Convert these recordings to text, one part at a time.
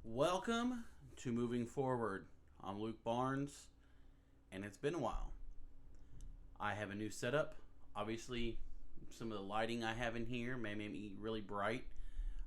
Welcome to Moving Forward. I'm Luke Barnes, and it's been a while. I have a new setup. Obviously, some of the lighting I have in here may make me really bright.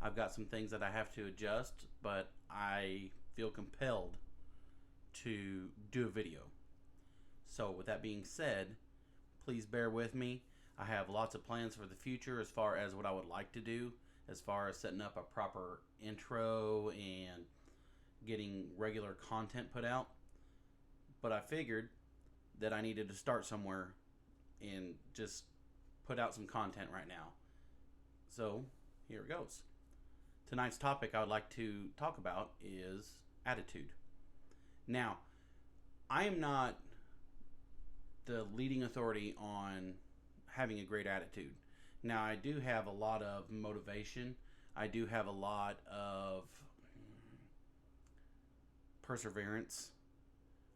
I've got some things that I have to adjust, but I feel compelled to do a video. So, with that being said, please bear with me. I have lots of plans for the future as far as what I would like to do, as far as setting up a proper intro and getting regular content put out. But I figured that I needed to start somewhere and just put out some content right now. So here it goes. Tonight's topic I would like to talk about is attitude. Now, I am not the leading authority on having a great attitude. Now, I do have a lot of motivation. I do have a lot of perseverance.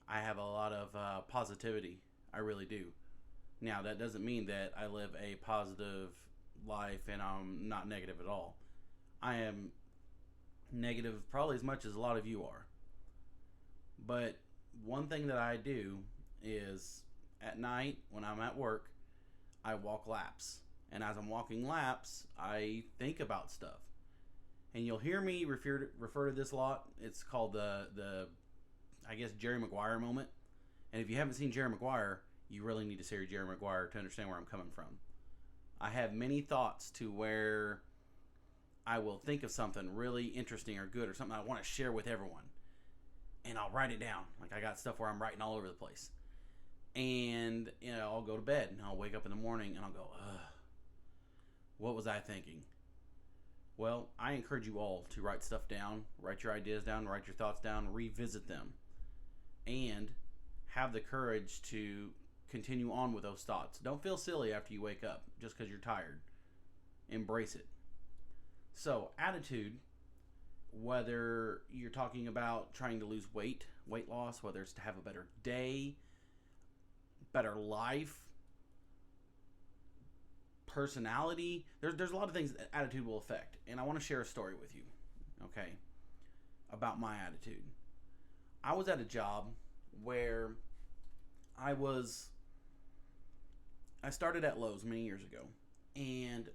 I have a lot of positivity. I really do. Now, that doesn't mean that I live a positive life and I'm not negative at all. I am negative probably as much as a lot of you are. But one thing that I do is at night when I'm at work, I walk laps. And as I'm walking laps, I think about stuff. And you'll hear me refer to this a lot. It's called the I guess Jerry Maguire moment. And if you haven't seen Jerry Maguire, you really need to see Jerry Maguire to understand where I'm coming from. I have many thoughts to where I will think of something really interesting or good or something I want to share with everyone. And I'll write it down. Like I got stuff where I'm writing all over the place. And I'll go to bed and I'll wake up in the morning and I'll go, ugh, what was I thinking? Well, I encourage you all to write stuff down, write your ideas down, write your thoughts down, revisit them, and have the courage to continue on with those thoughts. Don't feel silly after you wake up just because you're tired. Embrace it. So, attitude, whether you're talking about trying to lose weight loss, whether it's to have a better day, better life, personality, there's a lot of things that attitude will affect. And I want to share a story with you, okay, about my attitude. I was at a job where I started at Lowe's many years ago. And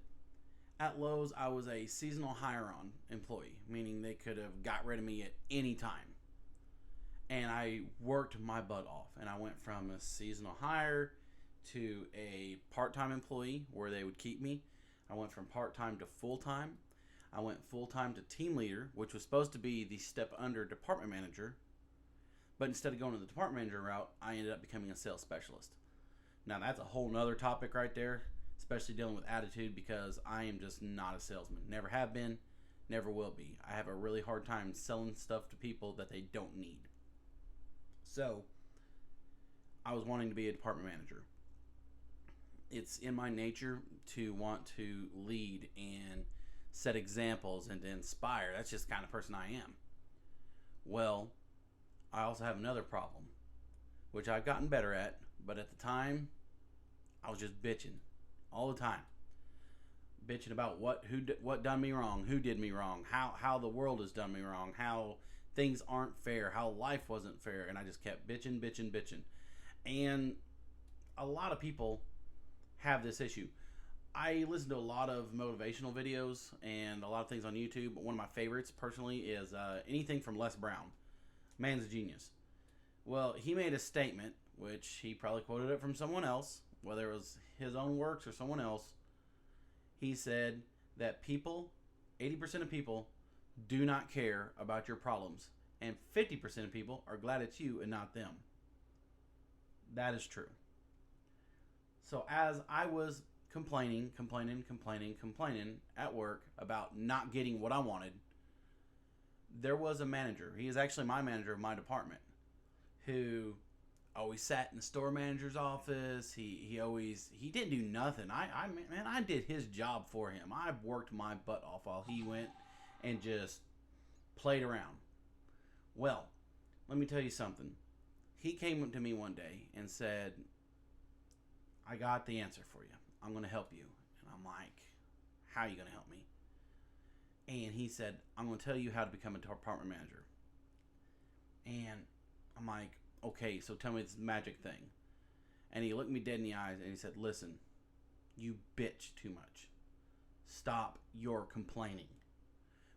at Lowe's, I was a seasonal hire-on employee, meaning they could have got rid of me at any time. And I worked my butt off. And I went from a seasonal hire to a part-time employee where they would keep me. I went from part-time to full-time. I went full-time to team leader, which was supposed to be the step under department manager. But instead of going to the department manager route, I ended up becoming a sales specialist. Now that's a whole nother topic right there, especially dealing with attitude, because I am just not a salesman. Never have been, never will be. I have a really hard time selling stuff to people that they don't need. So I was wanting to be a department manager. It's in my nature to want to lead and set examples and to inspire. That's just the kind of person I am. Well, I also have another problem, which I've gotten better at, but at the time, I was just bitching all the time. Bitching about what done me wrong, who did me wrong, how the world has done me wrong, how things aren't fair, how life wasn't fair, and I just kept bitching. And a lot of people have this issue. I listen to a lot of motivational videos and a lot of things on YouTube, but one of my favorites personally is anything from Les Brown. Man's a genius. Well, he made a statement, which he probably quoted it from someone else, whether it was his own works or someone else. He said that 80% of people do not care about your problems, and 50% of people are glad it's you and not them. That is true. So as I was complaining at work about not getting what I wanted, there was a manager. He is actually my manager of my department, who always sat in the store manager's office. He didn't do nothing. I did his job for him. I worked my butt off while he went and just played around. Well, let me tell you something. He came to me one day and said, I got the answer for you. I'm going to help you. And I'm like, how are you going to help me? And he said, I'm going to tell you how to become a department manager. And I'm like, okay, so tell me this magic thing. And he looked me dead in the eyes and he said, listen, you bitch too much. Stop your complaining.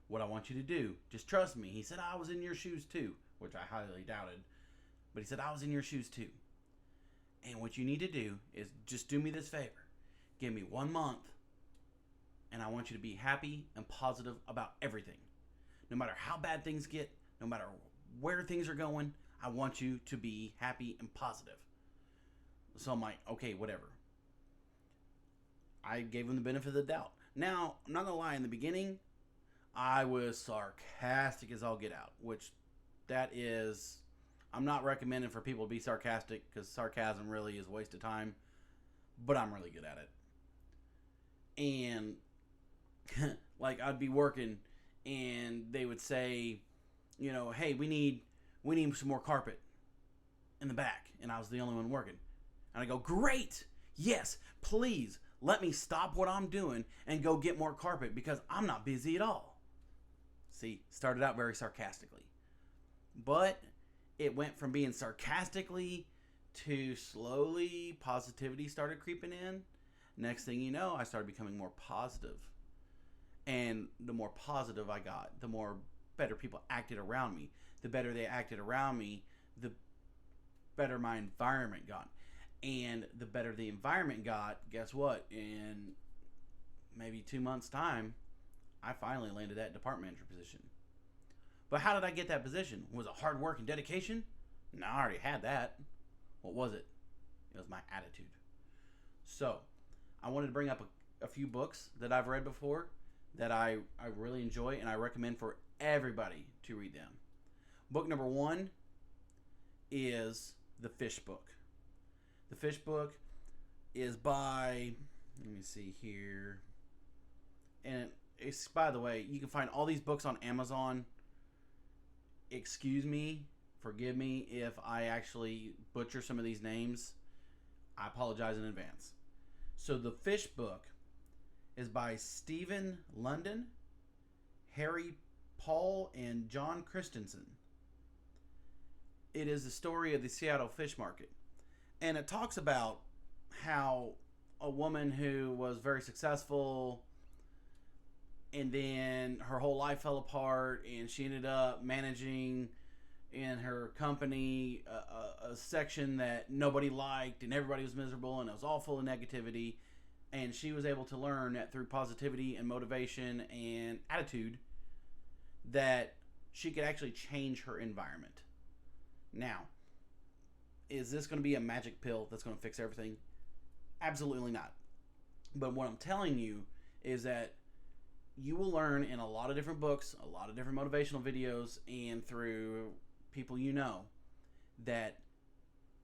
What I want you to do, just trust me. He said, I was in your shoes too, which I highly doubted. But he said, I was in your shoes too. And what you need to do is just do me this favor. Give me 1 month, and I want you to be happy and positive about everything. No matter how bad things get, no matter where things are going, I want you to be happy and positive. So I'm like, okay, whatever. I gave him the benefit of the doubt. Now, I'm not going to lie, in the beginning, I was sarcastic as all get out, which that is, I'm not recommending for people to be sarcastic because sarcasm really is a waste of time, but I'm really good at it. And like I'd be working and they would say, you know, hey, we need some more carpet in the back. And I was the only one working. And I go, great. Yes, please let me stop what I'm doing and go get more carpet because I'm not busy at all. See, started out very sarcastically. But it went from being sarcastically to slowly positivity started creeping in. Next thing you know, I started becoming more positive. And the more positive I got, the more better people acted around me. The better they acted around me, the better my environment got. And the better the environment got, guess what? In maybe 2 months' time, I finally landed that department manager position. But how did I get that position? Was it hard work and dedication? No, I already had that. What was it? It was my attitude. So, I wanted to bring up a few books that I've read before that I really enjoy and I recommend for everybody to read them. Book number 1 is The Fish Book. The Fish Book is by, let me see here, and it's, by the way, you can find all these books on Amazon. Excuse me, forgive me if I actually butcher some of these names. I apologize in advance. So The Fish Book is by Stephen London, Harry Paul, and John Christensen. It is the story of the Seattle fish market. And it talks about how a woman who was very successful and then her whole life fell apart and she ended up managing in her company a section that nobody liked and everybody was miserable and it was all full of negativity. And she was able to learn that through positivity and motivation and attitude that she could actually change her environment. Now, is this going to be a magic pill that's going to fix everything? Absolutely not. But what I'm telling you is that you will learn in a lot of different books, a lot of different motivational videos, and through people you know, that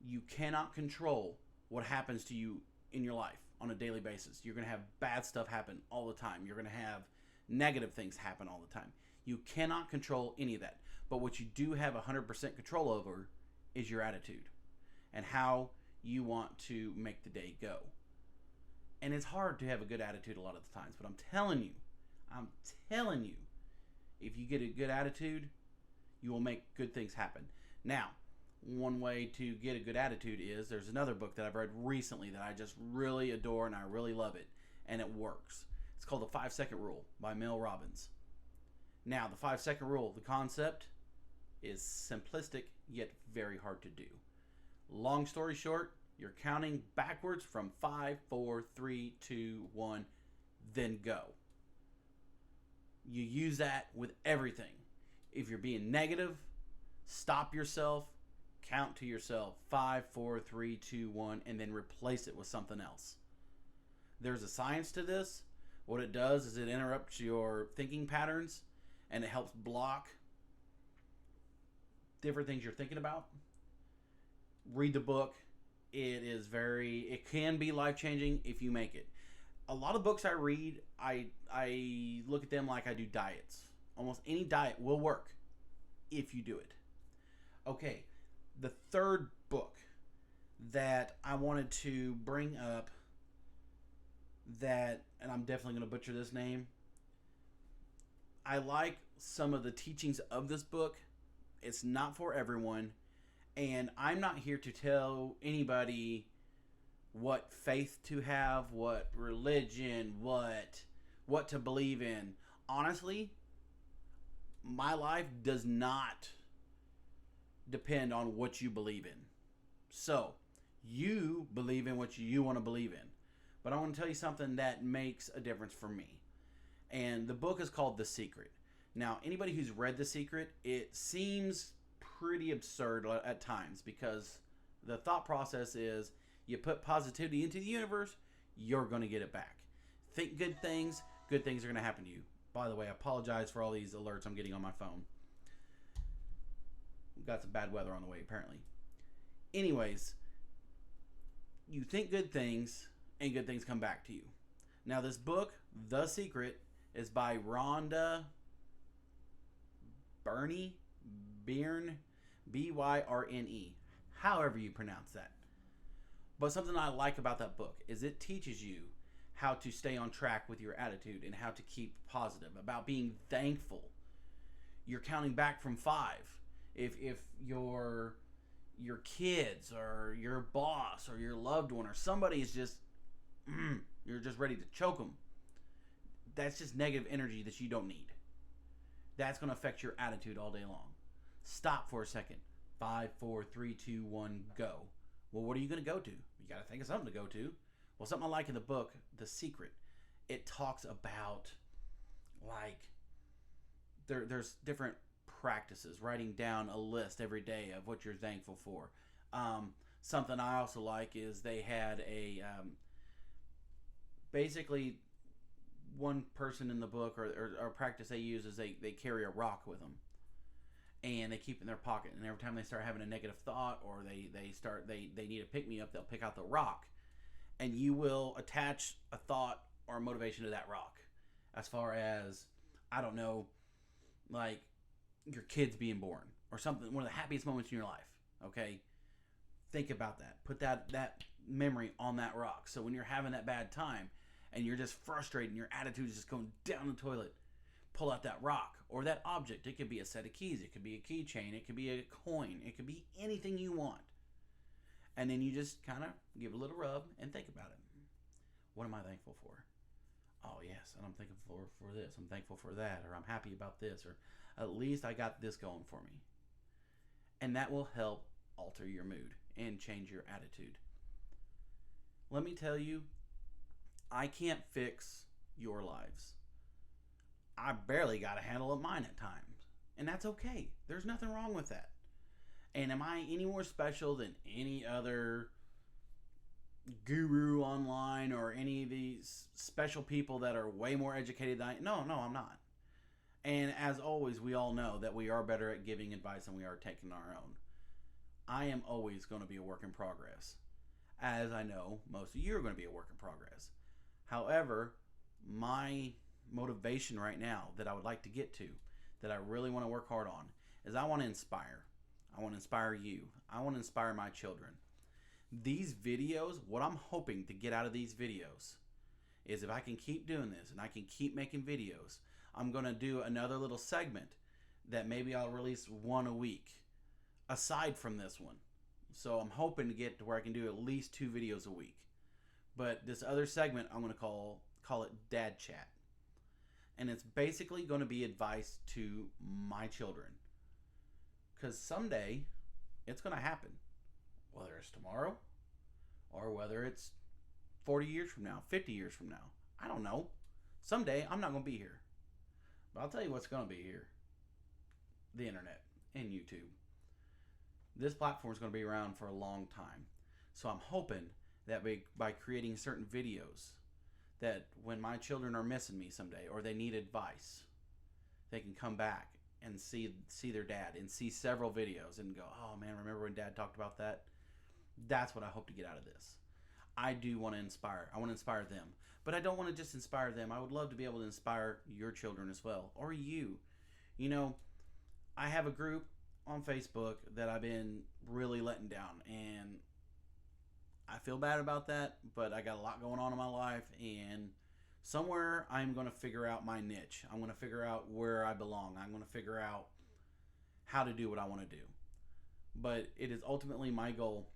you cannot control what happens to you in your life on a daily basis. You're going to have bad stuff happen all the time. You're going to have negative things happen all the time. You cannot control any of that. But what you do have 100% control over is your attitude and how you want to make the day go. And it's hard to have a good attitude a lot of the times, but I'm telling you, if you get a good attitude, you will make good things happen. Now, one way to get a good attitude is, there's another book that I've read recently that I just really adore and I really love it, and it works. It's called The 5-Second Rule by Mel Robbins. Now, the 5-second rule, the concept is simplistic yet very hard to do. Long story short, you're counting backwards from 5, 4, 3, 2, 1, then go. You use that with everything. If you're being negative, stop yourself, count to yourself 5, 4, 3, 2, 1, and then replace it with something else. There's a science to this. What it does is it interrupts your thinking patterns and it helps block different things you're thinking about. Read the book. It can be life-changing if you make it. A lot of books I read, I look at them like I do diets. Almost any diet will work if you do it. Okay, the third book that I wanted to bring up that, and I'm definitely going to butcher this name, I like some of the teachings of this book. It's not for everyone, and I'm not here to tell anybody what faith to have, what religion, what to believe in. Honestly, my life does not depend on what you believe in. So, you believe in what you want to believe in. But I want to tell you something that makes a difference for me. And the book is called The Secret. Now, anybody who's read The Secret, it seems pretty absurd at times because the thought process is you put positivity into the universe, you're going to get it back. Think good things are going to happen to you. By the way, I apologize for all these alerts I'm getting on my phone. We've got some bad weather on the way, apparently. Anyways, you think good things, and good things come back to you. Now, this book, The Secret, is by Rhonda Byrne, Byrne, however you pronounce that. But something I like about that book is it teaches you how to stay on track with your attitude and how to keep positive, about being thankful. You're counting back from 5. If your kids or your boss or your loved one or somebody is just you're just ready to choke them, that's just negative energy that you don't need. That's going to affect your attitude all day long. Stop for a second. 5, 4, 3, 2, 1, go. Well, what are you going to go to? You got to think of something to go to. Well, something I like in the book, The Secret, it talks about, like, there's different practices, writing down a list every day of what you're thankful for. Something I also like is they had a, basically, one person in the book or practice they use is they carry a rock with them. And they keep it in their pocket. And every time they start having a negative thought or they need a pick-me-up, they'll pick out the rock. And you will attach a thought or a motivation to that rock. As far as, I don't know, like your kids being born or something, one of the happiest moments in your life. Okay? Think about that. Put that memory on that rock. So when you're having that bad time and you're just frustrated and your attitude is just going down the toilet, pull out that rock or that object. It could be a set of keys. It could be a keychain. It could be a coin. It could be anything you want. And then you just kind of give it a little rub and think about it. What am I thankful for? Oh, yes, and I'm thankful for this. I'm thankful for that. Or I'm happy about this. Or at least I got this going for me. And that will help alter your mood and change your attitude. Let me tell you, I can't fix your lives. I barely got a handle of mine at times. And that's okay. There's nothing wrong with that. And am I any more special than any other guru online or any of these special people that are way more educated than I? No, I'm not. And as always, we all know that we are better at giving advice than we are taking our own. I am always going to be a work in progress. As I know, most of you are going to be a work in progress. However, my motivation right now that I would like to get to, that I really want to work hard on, is I want to inspire. I want to inspire you. I want to inspire my children. These videos, what I'm hoping to get out of these videos is if I can keep doing this and I can keep making videos, I'm going to do another little segment that maybe I'll release one a week aside from this one. So I'm hoping to get to where I can do at least 2 videos a week. But this other segment I'm going to call it Dad Chat. And it's basically going to be advice to my children. Because someday it's going to happen. Whether it's tomorrow or whether it's 40 years from now, 50 years from now. I don't know. Someday I'm not going to be here. But I'll tell you what's going to be here. The internet and YouTube. This platform is going to be around for a long time. So I'm hoping that by creating certain videos, that when my children are missing me someday or they need advice, they can come back and see their dad and see several videos and go, oh man, remember when Dad talked about that? That's what I hope to get out of this. I do want to inspire. I want to inspire them. But I don't want to just inspire them. I would love to be able to inspire your children as well. Or you. You know, I have a group on Facebook that I've been really letting down. And I feel bad about that. But I got a lot going on in my life. And Somewhere I'm going to figure out my niche. I'm going to figure out where I belong. I'm going to figure out how to do what I want to do. But it is ultimately my goal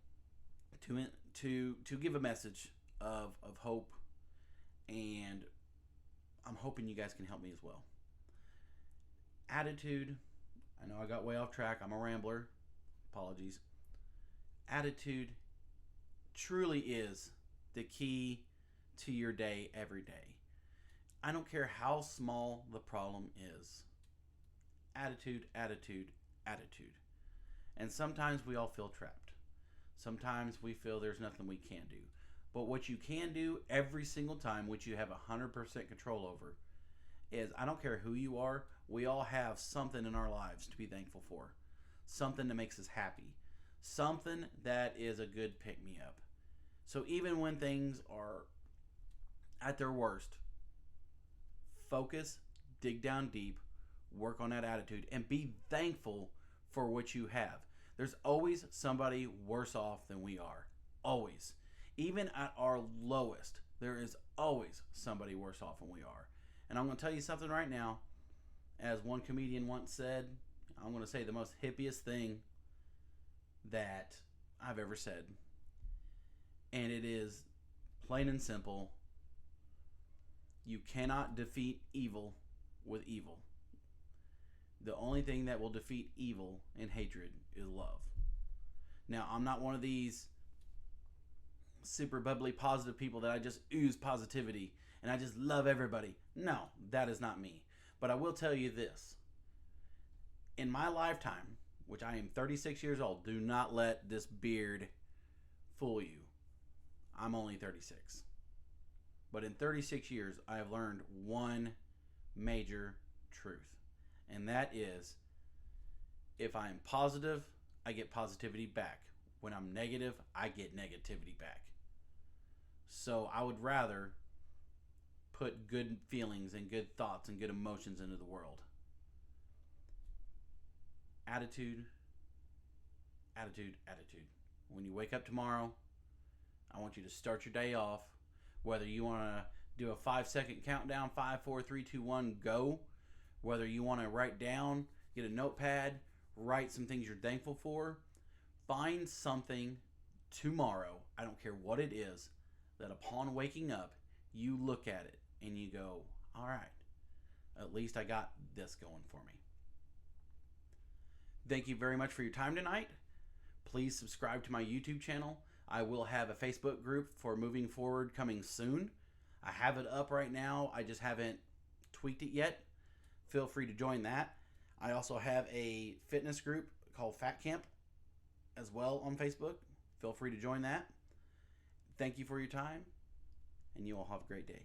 to to give a message of hope, and I'm hoping you guys can help me as well. Attitude. I know I got way off track. I'm a rambler. Apologies. Attitude truly is the key to your day every day. I don't care how small the problem is. Attitude, attitude, attitude. And sometimes we all feel trapped. Sometimes we feel there's nothing we can do. But what you can do every single time, which you have 100% control over, is I don't care who you are, we all have something in our lives to be thankful for. Something that makes us happy. Something that is a good pick me up. So even when things are at their worst, focus, dig down deep, work on that attitude, and be thankful for what you have. There's always somebody worse off than we are. Always. Even at our lowest, there is always somebody worse off than we are. And I'm going to tell you something right now. As one comedian once said, I'm going to say the most hippiest thing that I've ever said. And it is plain and simple. You cannot defeat evil with evil. The only thing that will defeat evil and hatred is love. Now, I'm not one of these super bubbly positive people that I just ooze positivity and I just love everybody. No, that is not me. But I will tell you this. In my lifetime, which I am 36 years old, do not let this beard fool you. I'm only 36. But in 36 years, I have learned one major truth. And that is, if I'm positive, I get positivity back. When I'm negative, I get negativity back. So I would rather put good feelings and good thoughts and good emotions into the world. Attitude, attitude, attitude. When you wake up tomorrow, I want you to start your day off. Whether you want to do a 5-second countdown, 5, 4, 3, 2, 1, go. Whether you want to write down, get a notepad, write some things you're thankful for. Find something tomorrow, I don't care what it is, that upon waking up, you look at it and you go, all right, at least I got this going for me. Thank you very much for your time tonight. Please subscribe to my YouTube channel. I will have a Facebook group for moving forward coming soon. I have it up right now. I just haven't tweaked it yet. Feel free to join that. I also have a fitness group called Fat Camp as well on Facebook. Feel free to join that. Thank you for your time, and you all have a great day.